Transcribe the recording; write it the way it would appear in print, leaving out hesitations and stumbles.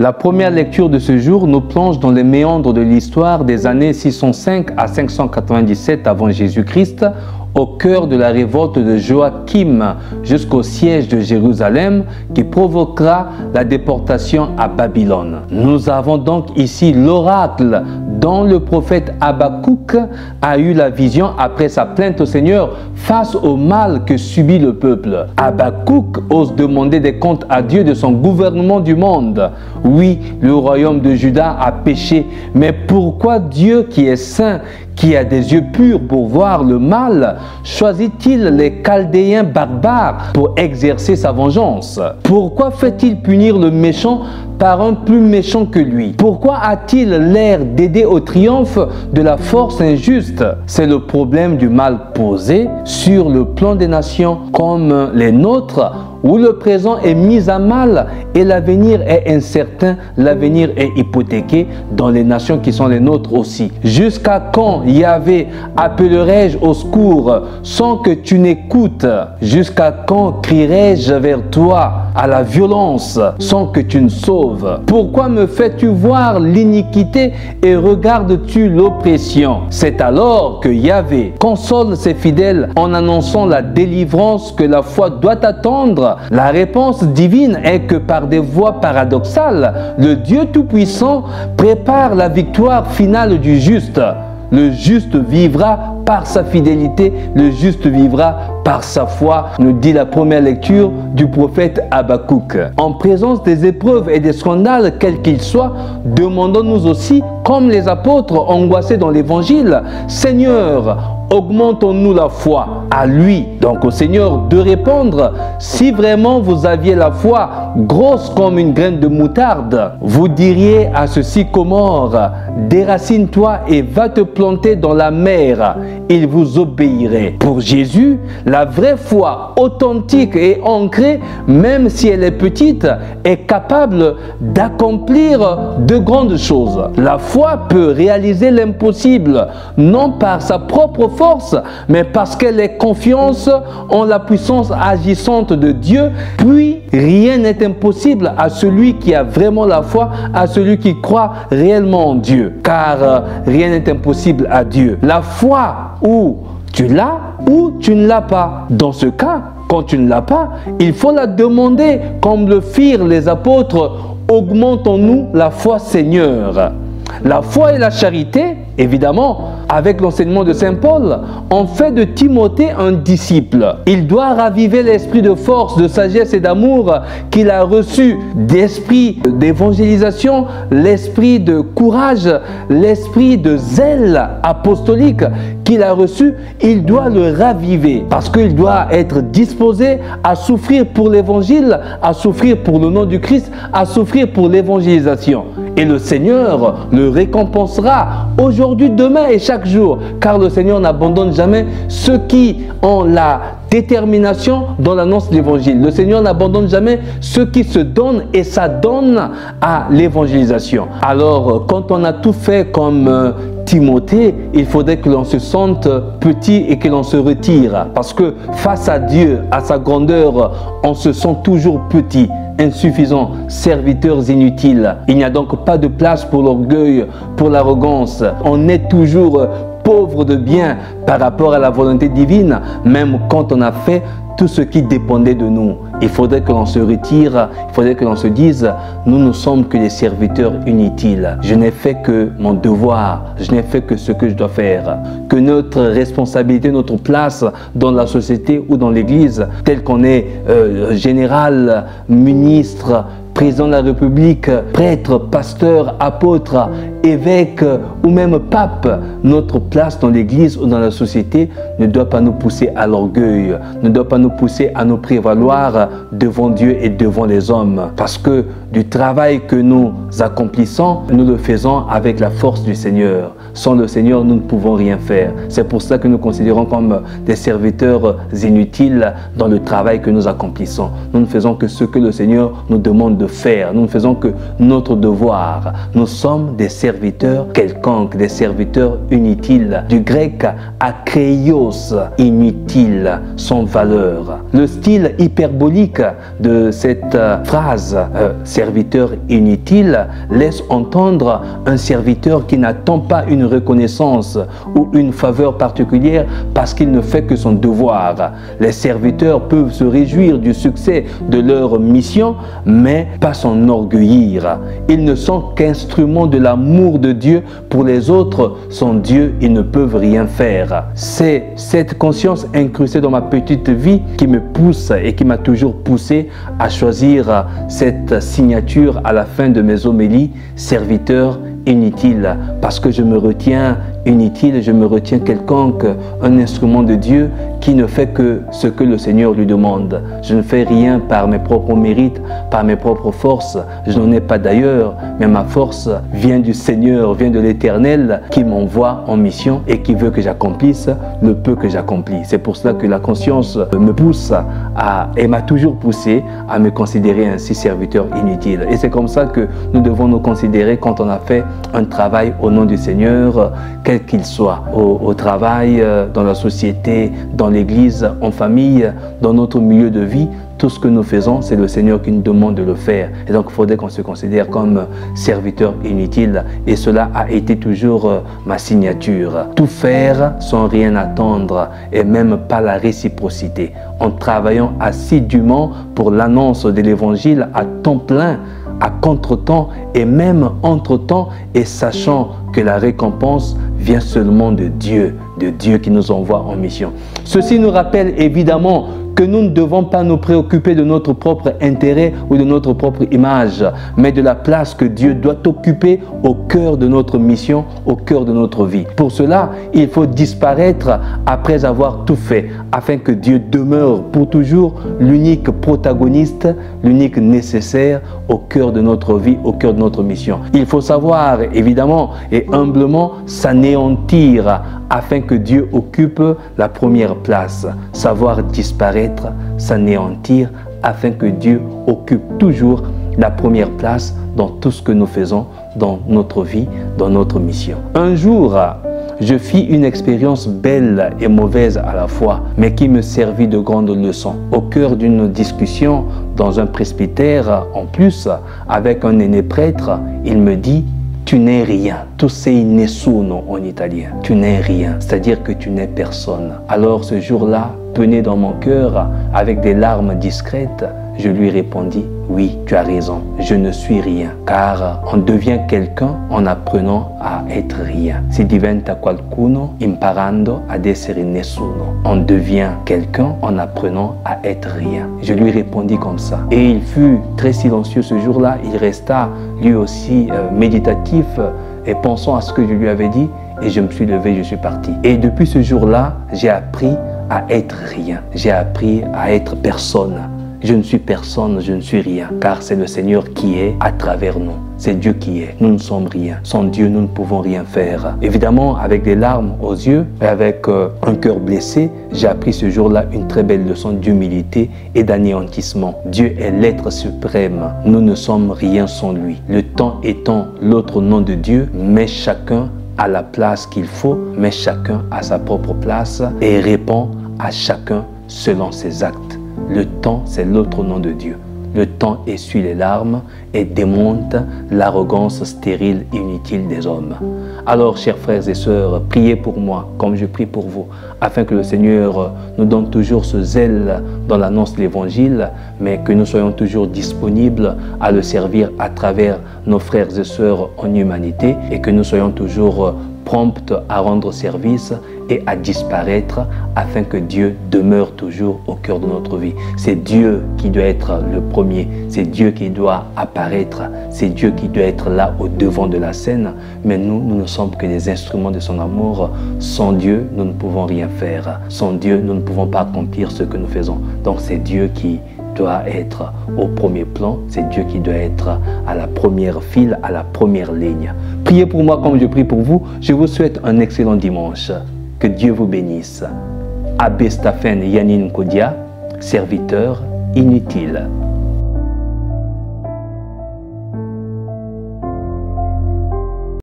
La première lecture de ce jour nous plonge dans les méandres de l'histoire des années 605 à 597 avant Jésus-Christ, au cœur de la révolte de Joachim jusqu'au siège de Jérusalem qui provoquera la déportation à Babylone. Nous avons donc ici l'oracle dont le prophète Habakkuk a eu la vision après sa plainte au Seigneur face au mal que subit le peuple. Habakkuk ose demander des comptes à Dieu de son gouvernement du monde. Oui, le royaume de Juda a péché, mais pourquoi Dieu qui est saint, qui a des yeux purs pour voir le mal, choisit-il les Chaldéens barbares pour exercer sa vengeance? Pourquoi fait-il punir le méchant par un plus méchant que lui? Pourquoi a-t-il l'air d'aider au triomphe de la force injuste? C'est le problème du mal posé sur le plan des nations comme les nôtres, où le présent est mis à mal et l'avenir est incertain, l'avenir est hypothéqué dans les nations qui sont les nôtres aussi. Jusqu'à quand, Yahvé, appellerai-je au secours sans que tu n'écoutes? Jusqu'à quand crierai-je vers toi à la violence sans que tu ne sauves? Pourquoi me fais-tu voir l'iniquité et regardes-tu l'oppression? C'est alors que Yahvé console ses fidèles en annonçant la délivrance que la foi doit attendre. La réponse divine est que par des voies paradoxales, le Dieu Tout-Puissant prépare la victoire finale du juste. Le juste vivra par sa fidélité, le juste vivra par sa foi, nous dit la première lecture du prophète Habakkuk. En présence des épreuves et des scandales, quels qu'ils soient, demandons-nous aussi, comme les apôtres angoissés dans l'évangile, Seigneur, augmentons-nous la foi. À lui, donc au Seigneur, de répondre, si vraiment vous aviez la foi grosse comme une graine de moutarde, vous diriez à ce sycomore, déracine-toi et va te planter dans la mer, il vous obéirait. Pour Jésus, la vraie foi authentique et ancrée, même si elle est petite, est capable d'accomplir de grandes choses. La foi peut réaliser l'impossible, non par sa propre force, mais parce qu'elle est confiance en la puissance agissante de Dieu. Puis, rien n'est impossible à celui qui a vraiment la foi, à celui qui croit réellement en Dieu. Car rien n'est impossible à Dieu. La foi, ou tu l'as ou tu ne l'as pas. Dans ce cas, quand tu ne l'as pas, il faut la demander, comme le firent les apôtres. Augmentons-nous la foi, Seigneur. La foi et la charité, évidemment, avec l'enseignement de Saint Paul, ont fait de Timothée un disciple. Il doit raviver l'esprit de force, de sagesse et d'amour qu'il a reçu, d'esprit d'évangélisation, l'esprit de courage, l'esprit de zèle apostolique qu'il a reçu. Il doit le raviver parce qu'il doit être disposé à souffrir pour l'évangile, à souffrir pour le nom du Christ, à souffrir pour l'évangélisation. Et le Seigneur le récompensera aujourd'hui, demain et chaque jour, car le Seigneur n'abandonne jamais ceux qui ont la détermination dans l'annonce de l'évangile. Le Seigneur n'abandonne jamais ceux qui se donnent et s'adonnent à l'évangélisation. Alors, quand on a tout fait comme Timothée, il faudrait que l'on se sente petit et que l'on se retire. Parce que face à Dieu, à sa grandeur, on se sent toujours petit, insuffisant, serviteurs inutiles. Il n'y a donc pas de place pour l'orgueil, pour l'arrogance. On est toujours pauvre de bien par rapport à la volonté divine, même quand on a fait tout ce qui dépendait de nous. Il faudrait que l'on se retire, il faudrait que l'on se dise, nous ne sommes que des serviteurs inutiles. Je n'ai fait que mon devoir, je n'ai fait que ce que je dois faire. Que notre responsabilité, notre place dans la société ou dans l'église, telle qu'on est général, ministre, président de la République, prêtre, pasteur, apôtre, évêque ou même pape, notre place dans l'église ou dans la société ne doit pas nous pousser à l'orgueil, ne doit pas nous pousser à nous prévaloir devant Dieu et devant les hommes. Parce que du travail que nous accomplissons, nous le faisons avec la force du Seigneur, Sans le Seigneur, nous ne pouvons rien faire. C'est pour ça que nous considérons comme des serviteurs inutiles dans le travail que nous accomplissons. Nous ne faisons que ce que le Seigneur nous demande de faire. Nous ne faisons que notre devoir. Nous sommes des serviteurs quelconques, des serviteurs inutiles. Du grec akreios, inutile, sans valeur. Le style hyperbolique de cette phrase serviteur inutile laisse entendre un serviteur qui n'attend pas une reconnaissance ou une faveur particulière parce qu'il ne fait que son devoir. Les serviteurs peuvent se réjouir du succès de leur mission, mais pas s'enorgueillir. Ils ne sont qu'instruments de l'amour de Dieu pour les autres. Sans Dieu, ils ne peuvent rien faire. C'est cette conscience incrustée dans ma petite vie qui me pousse et qui m'a toujours poussé à choisir cette signature à la fin de mes homélies, serviteur inutile, parce que je me retiens inutile, je me retiens quelconque, un instrument de Dieu qui ne fait que ce que le Seigneur lui demande. Je ne fais rien par mes propres mérites, par mes propres forces, je n'en ai pas d'ailleurs, mais ma force vient du Seigneur, vient de l'Éternel qui m'envoie en mission et qui veut que j'accomplisse le peu que j'accomplis. C'est pour cela que la conscience me pousse et m'a toujours poussé à me considérer ainsi serviteur inutile. Et c'est comme ça que nous devons nous considérer quand on a fait un travail au nom du Seigneur, quel qu'il soit, au travail, dans la société, dans l'église, en famille, dans notre milieu de vie. Tout ce que nous faisons, c'est le Seigneur qui nous demande de le faire. Et donc, il faudrait qu'on se considère comme serviteur inutile. Et cela a été toujours ma signature. Tout faire sans rien attendre et même pas la réciprocité. En travaillant assidûment pour l'annonce de l'Évangile à temps plein, à contre-temps et même entre-temps, et sachant que la récompense vient seulement de Dieu qui nous envoie en mission. Ceci nous rappelle évidemment que nous ne devons pas nous préoccuper de notre propre intérêt ou de notre propre image, mais de la place que Dieu doit occuper au cœur de notre mission, au cœur de notre vie. Pour cela, il faut disparaître après avoir tout fait, afin que Dieu demeure pour toujours l'unique protagoniste, l'unique nécessaire au cœur de notre vie, au cœur de notre mission. Il faut savoir, évidemment, et humblement s'anéantir afin que Dieu occupe la première place. Savoir disparaître, s'anéantir, afin que Dieu occupe toujours la première place dans tout ce que nous faisons, dans notre vie, dans notre mission. Un jour, je fis une expérience belle et mauvaise à la fois, mais qui me servit de grande leçon. Au cœur d'une discussion dans un presbytère, en plus, avec un aîné prêtre, il me dit: tu n'es rien. Tu sei nessuno en italien. Tu n'es rien, c'est-à-dire que tu n'es personne. Alors ce jour-là, pené dans mon cœur, avec des larmes discrètes, je lui répondis: oui, tu as raison, je ne suis rien. Car on devient quelqu'un en apprenant à être rien. Si diventa qualcuno imparando ad essere nessuno. On devient quelqu'un en apprenant à être rien. Je lui répondis comme ça. Et il fut très silencieux ce jour-là. Il resta lui aussi méditatif et pensant à ce que je lui avais dit. Et je me suis levé, je suis parti. Et depuis ce jour-là, j'ai appris à être rien. J'ai appris à être personne. Je ne suis personne, je ne suis rien, car c'est le Seigneur qui est à travers nous. C'est Dieu qui est. Nous ne sommes rien. Sans Dieu, nous ne pouvons rien faire. Évidemment, avec des larmes aux yeux et avec un cœur blessé, j'ai appris ce jour-là une très belle leçon d'humilité et d'anéantissement. Dieu est l'être suprême. Nous ne sommes rien sans lui. Le temps étant l'autre nom de Dieu, mais chacun à la place qu'il faut, mais chacun à sa propre place et répond à chacun selon ses actes. Le temps, c'est l'autre nom de Dieu. Le temps essuie les larmes et démonte l'arrogance stérile et inutile des hommes. Alors, chers frères et sœurs, priez pour moi comme je prie pour vous, afin que le Seigneur nous donne toujours ce zèle dans l'annonce de l'Évangile, mais que nous soyons toujours disponibles à le servir à travers nos frères et sœurs en humanité et que nous soyons toujours promptes à rendre service et à disparaître afin que Dieu demeure toujours au cœur de notre vie. C'est Dieu qui doit être le premier, c'est Dieu qui doit apparaître, c'est Dieu qui doit être là au devant de la scène, mais nous ne sommes que des instruments de son amour. Sans Dieu, nous ne pouvons rien faire. Sans Dieu, nous ne pouvons pas accomplir ce que nous faisons. Donc c'est Dieu qui doit être au premier plan, c'est Dieu qui doit être à la première file, à la première ligne. Priez pour moi comme je prie pour vous. Je vous souhaite un excellent dimanche. Que Dieu vous bénisse. Abbé Stephen Yanin Kodia, serviteur inutile.